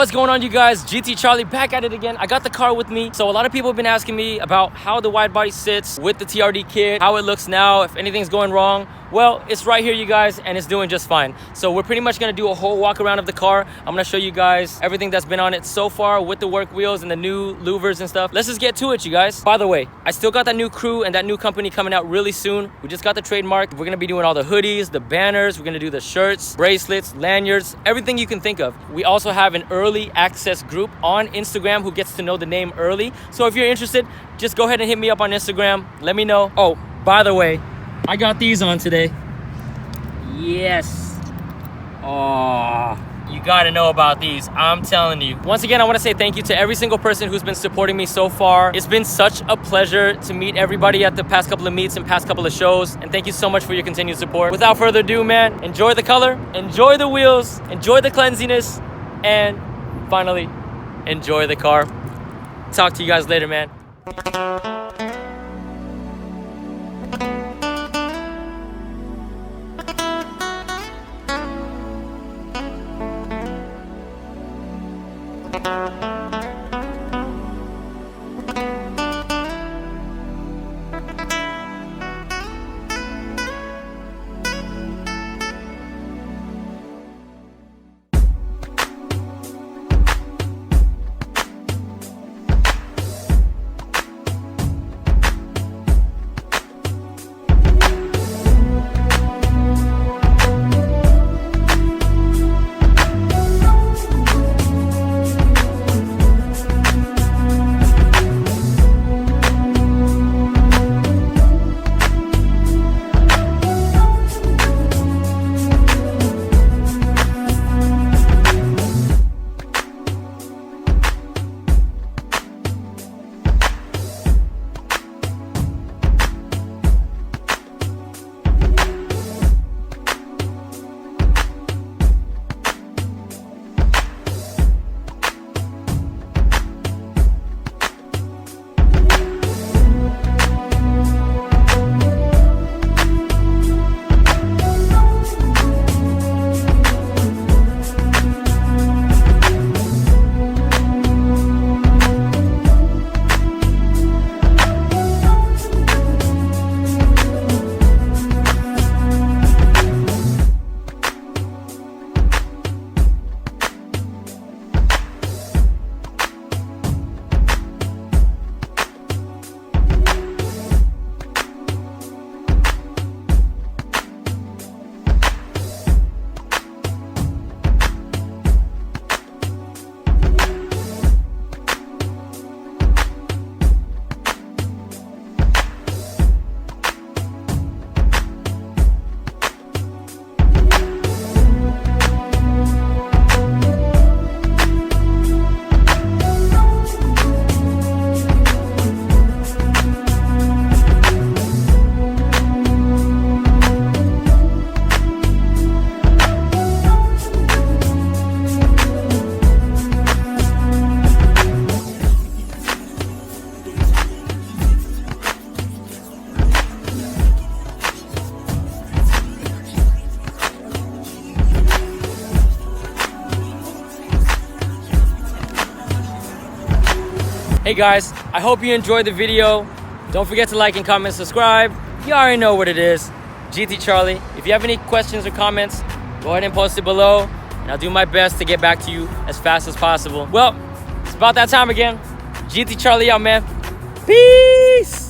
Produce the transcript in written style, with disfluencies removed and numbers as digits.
What's going on, you guys? GT Charlie back at it again. I got the car with me. So a lot of people have been asking me about how the wide body sits with the TRD kit, how it looks now, if anything's going wrong. Well, it's right here, you guys, and it's doing just fine. So we're pretty much gonna do a whole walk around of the car. I'm gonna show you guys everything that's been on it so far with the work wheels and the new louvers and stuff. Let's just get to it, you guys. By the way, I still got that new crew and that new company coming out really soon. We just got the trademark. We're gonna be doing all the hoodies, the banners, we're gonna do the shirts, bracelets, lanyards, everything you can think of. We also have an early access group on Instagram who gets to know the name early. So if you're interested, just go ahead and hit me up on Instagram. Let me know. Oh, by the way, I got these on today. Yes. Oh, you gotta know about these. I'm telling you. Once again, I want to say thank you to every single person who's been supporting me so far. It's been such a pleasure to meet everybody at the past couple of meets and past couple of shows. And thank you so much for your continued support. Without further ado, man, enjoy the color, enjoy the wheels, enjoy the cleansiness, and finally, enjoy the car. Talk to you guys later, man. Hey guys, I hope you enjoyed the video. Don't forget to like and comment, subscribe. You already know what it is. GT Charlie. If you have any questions or comments, go ahead and post it below, and I'll do my best to get back to you as fast as possible. Well, it's about that time again. GT Charlie out, man. Peace!